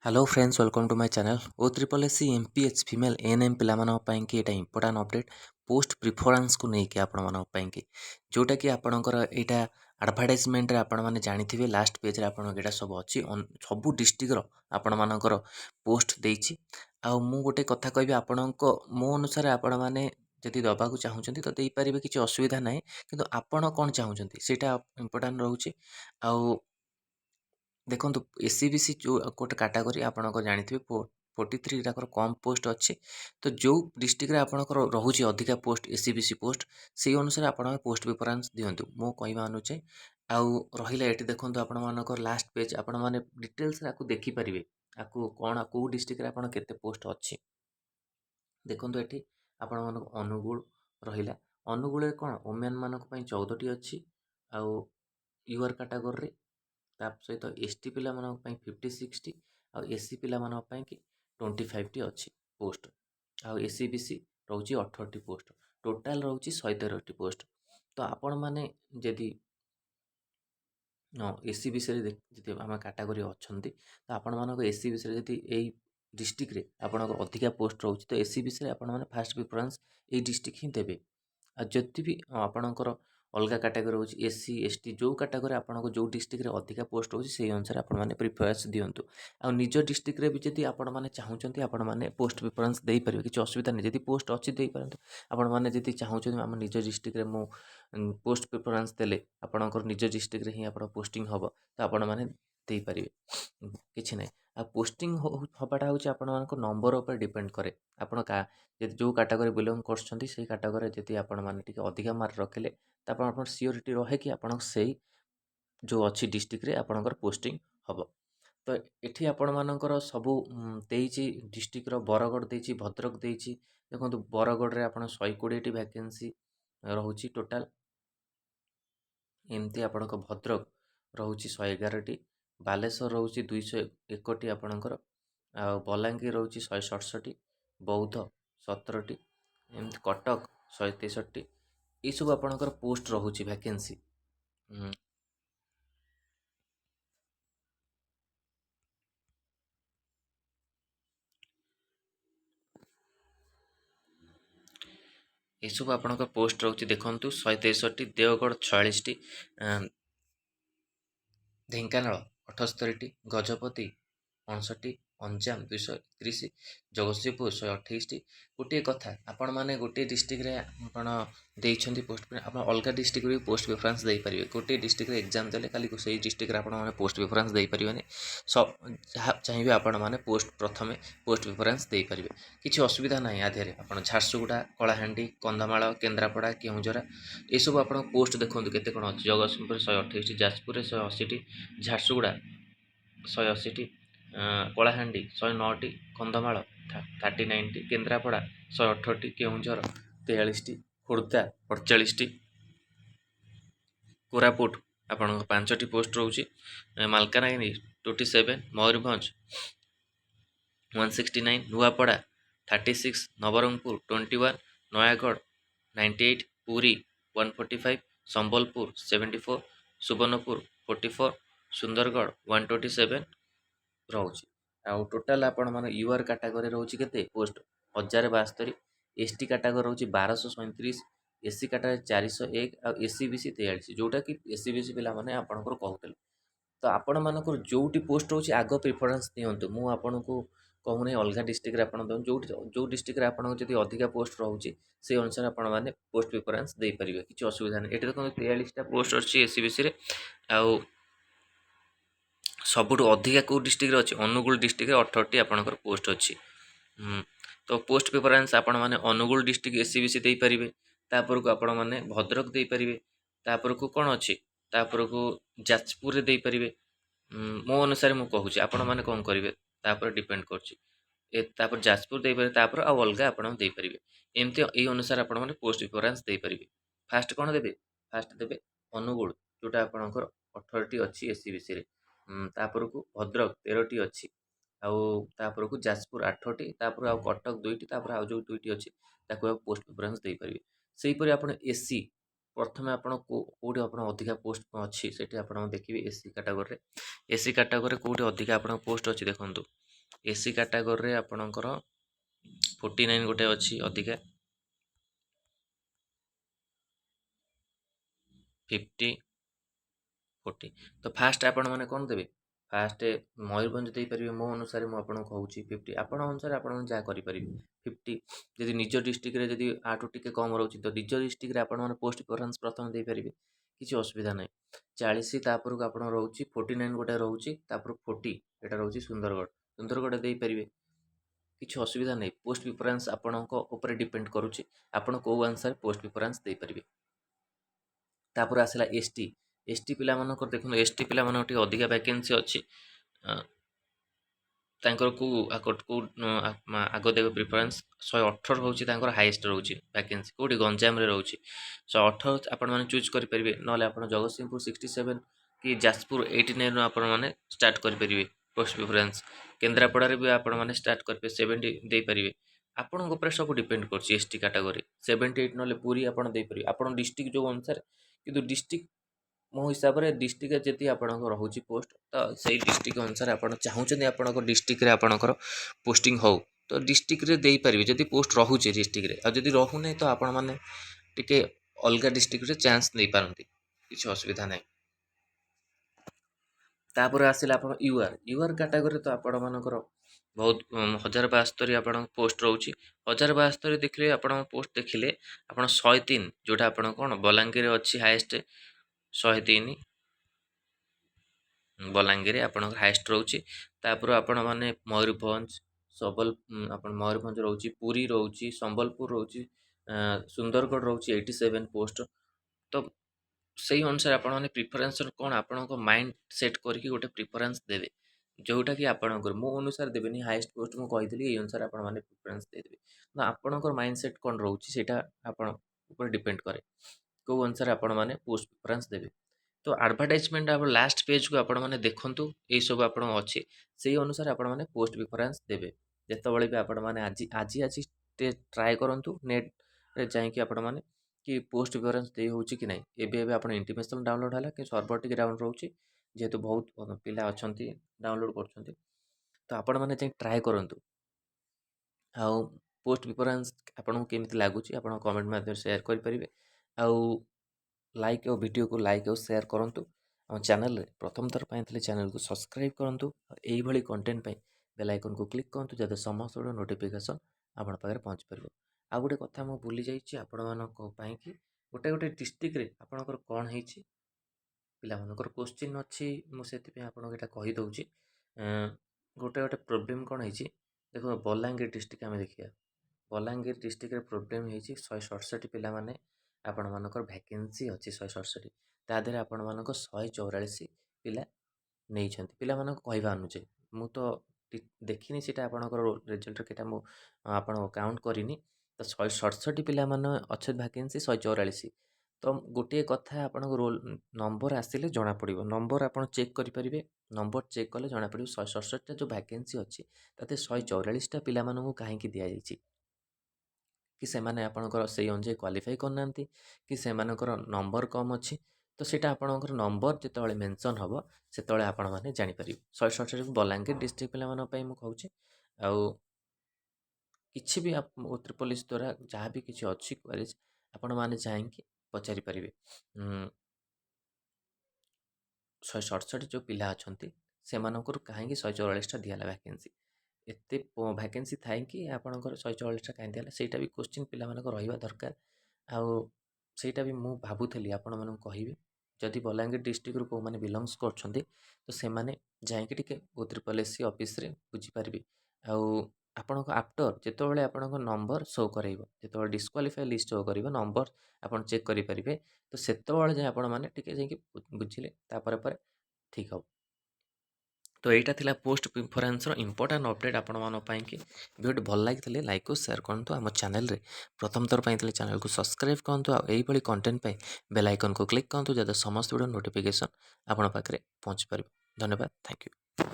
Hello friends welcome to my channel O triple S C MPH female ANM पिलामानक एटा important update post preference को लेकिन आपण जोटा कि आपणकर यहाँ आडभटाइजमेंट आपण मैंने जानी लास्ट पेज आपड़ा सब अच्छी सबू डिस्ट्रिक्टर आपण मानकर पोस्ट देती मु गोटे कथा कहि आपण मो अनुसार आपण मैंने जदि दबाक चाहूँगी तो देपारे किसी असुविधा ना कि आपण कौन चाहूँगी ସେଇଟା इंपोर्टाट रोचे देखो एससीबीसी जो गोटे कैटेगरी आपंकर जानते 43 टाकर कम पोस्ट अच्छी तो जो डिस्ट्रिक्ट आपंकर रोचे अधिका पोस्ट एससीबीसी पोस्ट से अनुसार आप पोस्ट प्रिफरेंस दिंतु मो कहवा अनुचे आउ रहा ये देखो आपर लास्ट पेज आपण मैंने डिटेल्स आपको देखिपारे आपको कौन कौ डिस्ट्रिक्ट आप केते पोस्ट अच्छी देखो ये आपण मन अनुगुल रहा अनुगुल कौन वोमेन मानक 14टी अच्छी आउ यूआर कैटेगरी ता सहित एसटी पिला 56टी आउ एससी पिला 25टी अच्छी पोस्ट आउ एससीबीसी रोचे 18टी पोस्ट टोटाल रोचे 113टी पोस्ट तो आपण मैंने जदि एससीबीसी आम कैटेगरी अच्छा तो आपण मानक एससीबीसी जदि यही डिस्ट्रिक्ट रे आपनकर अधिका पोस्ट रोचे तो एससीबीसी आपण मैंने फास्ट प्रिफरेंस ये डिस्ट्रिक्ट ही देवे जदि भी आपणकर अलग कैटेगरी हो एससी एसटी जो कैटेगरी आपको जो डिस्ट्रिक्ट रे अधिका पोस्ट हो अनुसार आपने प्रिफरेंस दिंतु आ निज डिस्ट्रिक्ट रे भी जदि आपण मैंने चाहूँगी आपण मैंने पोस्ट प्रिफरेंस दे पारे किसी असुविधा नहीं जदि पोस्ट अच्छी दे पारतु आपण मैंने जदि चाहूँगी आम निज डिस्ट्रिक्ट रे मो पोस्ट प्रिफरेंस देले आपणकर निज डिस्ट्रिक्ट रे ही आप पोस्टिंग हम तो आपण मैंने दे पारे किसी ना आ पोस्टिंग हवाटा हूँ आपण नंबर उपर डिपेंड करे आपण जो कैटेगरी बिलोंग कर कैटेगरी जदि आपण मैंने अधिका मार्क रखिले तो आप सियोरिटी रहे कि आप जो अच्छी डिस्ट्रिक्ट रे आपणकर पोस्टिंग हम तो ये आपण मानकर सबू देची डिस्ट्रिक्ट बरगढ़ देची भद्रक देची देखो बरगढ़ रे आप 120टी वैकेंसी रोचे टोटाल एमती आपण भद्रक रोचे 111टी बालेश्वर रोचे 201टी आपणकर आ बलांगीर रोचे 167टी बौद्ध 17टी एमती कटक 163टी ये सब आपणकर पोस्ट रोचे वैकेंसी ये सब आपणकर पोस्ट रोचे देखु 163टी देवगढ़ 46टी ढेंकानाल 78टी गजपति 59टी अंजाम 231 जगतसिंहपुर 128टी गोटे कथा आपण मैंने गोटे डिस्ट्रिक्ट रे आपण देइछंती पोस्ट आप अलग डिस्ट्रिक्ट भी पोस्ट प्रिफरेंस दे पारिबे गोटे डिस्ट्रिक्ट रे एग्जाम देले खाली से डिस्ट्रिक्ट रे आपण मैंने पोस्ट प्रिफरेंस दे पारिबेनी सब जहाँ चाहिए आपण मैंने पोस्ट प्रथमे पोस्ट प्रिफरेंस दे पारिबे किछि असुविधा नाही आधेरे आपण झारसुगुड़ा कलाहांडी कंधमाल केन्द्रापड़ा केउंझर ये सब आपण पोस्ट देखंतु केते कोन अछि जगतसिंहपुर 128टी जाजपुर 180टी झारसुगुड़ा 180टी कलाहांडी 109टी कंधमाल 39टी केन्द्रापड़ा 118टी केउंझर 43टी खोर्धा 48टी कोरापुट आपण 5टी पोस्ट रोचे मालकानगिरी 27 मयूरभंज 169 नुआपड़ा 36 नवरंगपुर 21 नयागढ़ 98 पुरी 145 संबलपुर 74 सुवर्णपुर 44 सुंदरगढ़ 127 रोचे आउ टोटाल आपण माने यूआर कैटेगरी रोचे केते पोस्ट 1072 एसटी कैटेगरी रोचे 1237 एससी कैटेगरी 401 आ एससीबीसी 43 जोटा कि एससीबीसी पिला माने आपनकर कहउतले तो आपण मानकर जोटी पोस्ट रोचे आगो प्रिफरेंस दियंतु मु आपनको कहूनी अलग डिस्ट्रिक्ट रे आपण जो जो डिस्ट्रिक्ट रे आपण जदि अधिका पोस्ट रोचे से अनुसार आपण माने पोस्ट प्रिफरेंस दे परिबे किछि असुविधा नै एटे देखो 43 टा पोस्ट अछि एससीबीसी रे आउ सबुठ अधिका कौ डिस्ट्रिक्ट अच्छे अनुगुल डिस्ट्रिक्ट 18टी आपंकर पोस्ट अच्छी तो पोस्ट प्रिफरेंस आपण मैंने अनुगुल डिस्ट्रिक्ट एससीबीसी दे पारिबे तापर को आपण मैंने भद्रक दे पारिबे तापर को कौन अच्छी तापर को जाजपुर रे दे पारिबे मो अनुसार मु कहूची आपण मैंने कौन करेंगे तापर डिपेंड कर तापर जाजपुर दे पारे तापर आ अलग आपण दे पारिबे एमती ए अनुसार आपण मैंने पोस्ट प्रिफरेंस दे पारिबे फास्ट कौन देबे फास्ट देबे अनुगुल जोटा आपणकर 18टी अच्छी एससीबीसी रे तापर को भद्रक 13टी अच्छी आउर को जाजपुर 8टी तापर आउ कटक 2टी तापर आउ जो 2टी अच्छी ताको पोस्ट प्रिफरेंस दे पारिबे सेहीपरि आपण एससी प्रथमे आपण कोठी आपण अधिका पोस्ट अच्छी सेठी आपण देखिबे एससी कैटेगरी रे एससी कैटेगरी कोठी अधिका आपण पोस्ट अच्छी देखंतु एसी कैटेगरी आपणकर 49 गोटे अच्छी अधिका 50 40। तो फास्ट आपण मैंने कौन देवे फास्ट मयूरभंज देपारे मो अनुसार मुझे कहूँ 50 आपण अनुसार आप जहाँ करेंगे 50 जदि निज डिस्ट्रिक्ट जदि आठू टी कम रोचे तो निज डिस्ट्रिक्ट आपने पोस्ट प्रिफरेन्स प्रथम देपारे किसी असुविधा ना 40 तापर आप रोचे 49 गोटे रोचे 40 यहाँ रोचे सुंदरगढ़ सुंदरगढ़ देपारे किसी असुविधा नहीं पोस्ट प्रिफरेन्स आपंकर डिपेंड करुच्चे आप कौ अनुसार पोस्ट प्रिफरेन्स देपारे तापर आसला एसटी पिला देखो एसटी पिला अधिका वैकेंसी अच्छी तांकर को आग देवे प्रिफरेन्स 118 रोचे हाईएस्ट रोचे वैकेंसी कौटी गंजाम रोचे 118 आपण मैंने चूज करेंगे ना आप जगतसिंहपुर 67 कि जाजपुर 89 आप स्टार्ट करेंगे पोस्ट प्रिफरेन्स केन्द्रापड़ा भी आपने स्टार्ट करेंगे 70 देपारे आपण सब डिपेंड कर एसटी कैटेगरी 78 ना पूरी आप डिस्ट्रिक्ट जो अनुसार कि डिस्ट्रिक्ट मो हिसाब से डिस्ट्रिक्ट जी आप रोचे पोस्ट तो से डिस्ट्रिक्ट अनुसार आप चाहते आप डिस्ट्रिक्ट आपणकर पोस्टिंग हो तो डिस्ट्रिक्ट दे पारे जदि पोस्ट रोचे डिस्ट्रिक्ट आदि रोना तो आपण मैंने टे अलग डिस्ट्रिक्ट चान्स नहीं पारती किसी असुविधा ना तापर आसला आप यूआर कैटेगरी तो आपण मानकर बहुत 1072 आप पोस्ट रोचे 1072 देखिए आप पोस्ट देखिले आप 103 जोटा आप कौन बलांगीर अच्छी हाएस्ट 103 बलांगीर आप हाएस्ट रोचे तापर आपण मैंने मयूरभंज सबल मयूरभंज रोचे पुरी रोचे संबलपुर रोचे सुंदरगढ़ रोचे 87 पोस्ट तो से अनुसार आप प्रिफरेन्स कौन आपण माइंड सेट करके गोटे प्रिफरेन्स देवे जोटा कि आपणकर मो अनुसार देवेनि हाईएस्ट पोस्ट मुझे कही अनुसार आप प्रिफरेन्स देदेवे तो आपणकर माइंड सेट कौन रोचे सेटा आपण ऊपर डिपेंड करे कौ अनुसार आपण मैंने पोस्ट प्रिफरेन्स देवे तो आडभटाइजमेंट आप लास्ट पेज को आपण मैंने देखूँ ये सब आप अच्छे से अनुसार आप पोस्ट प्रिफरेन्स देवे जिते भी आपण मैंने आज आज आज ट्राए करूँ नेट रे जाकि आपण मैंने कि पोस्ट प्रिफरेन्स दे हो कि नहीं एवं आप इंटीमेशन डाउनलोड है कि सर्वर टी डाउन रोचे जेहेतु बहुत पिला अच्छा डाउनलोड कर तो आपण मैंने ट्राए करूँ आउ पोस्ट प्रिफरेन्स आपको केमी लगुच आप कमेंट माध्यम सेयार करेंगे आउ लाइक और वीडियो को लाइक और शेयर करूँ आम चैनल प्रथम थर पाई चैनल को सब्सक्राइब करूँ यही कंटेंट बेल आइकन को क्लिक करूँ जब समस्त नोटिफिकेशन आप पहुँच पार आ गोटे कथा मुझे भूली जाइए आपण मानी कि गोटे गोटे डिस्ट्रिक्ट आपणकर कौन है पिलाମାନଙ୍କର क्वेश्चन अच्छी मुझे आपको कहीदे गोटे गोटे प्रोब्लेम कौन है देखो बलांगीर डिस्ट्रिक्ट आम देखिए बलांगीर डिस्ट्रिक्ट प्रोब्लेम है 167 पिला माने आपण मानकर वैकेंसी अच्छी 167 तादेह आपण मानक 144 पिला नहीं पिला कहवा अनुजे मु तो देखनी सीटा आपणकर रिजल्ट केटा मु आपण काउंट करनी तो 167 पिला माने अच्छे वैकेंसी 144 तो गोटे कथा आप रोल नंबर आसिले जना पड़ो नंबर आप चेक करेंगे नंबर चेक कले जना पड़ो 167 जो वैकेंसी अच्छी ताते 144टा पिला कहीं दि जाइए कि से आपणकर से अनुजाई क्वालिफाई करना कि से नंबर कम अच्छी तो सीटा आपणकर नंबर जिते मेंशन हम से आपण मैंने जापर 167 बलांगीर डिस्ट्रिक्ट पे मुझे कहूँ किसी भी पुलिस द्वारा जहाँ भी किसी अच्छी क्वेरीज आपण मैंने जाकि पचारि पारे 167 जो पिला अच्छा से कहीं 144टा दिहला वैकेंसी एत वैकेंसी थाई कि आपंकर 144टा कहीं दिहला से भी क्वेश्चन पिला रहा दरकार आईटा भी मुझे भावुली आपण मैं कहि जदि बलांगीर डिस्ट्रिक्ट कौ मैंने बिलंगस कर तो से जाकि त्रिपल ऑफिस रे बुझीपारे आपण आफ्टर जिते आप नंबर शो कर जो डिस्क्वालीफाई लिस्ट शो कर नंबर आप चेक करेंगे तो से जाए आपण मैंने बुझे ठीक हम तो यहाँ था पोस्ट प्रिफरेन्स इंपोर्टाट अपडेट आपण मानी वीडियो भल लगी लाइक और शेयर करूँ आम चैनल प्रथम थर पाई चैनल को सब्सक्राइब करूँ आई कंटेंट बेल आइकन को क्लिक करूँ जब समस्त वीडियो नोटिफिकेशन आपण पाखे पहुँच पार धन्यवाद थैंक यू।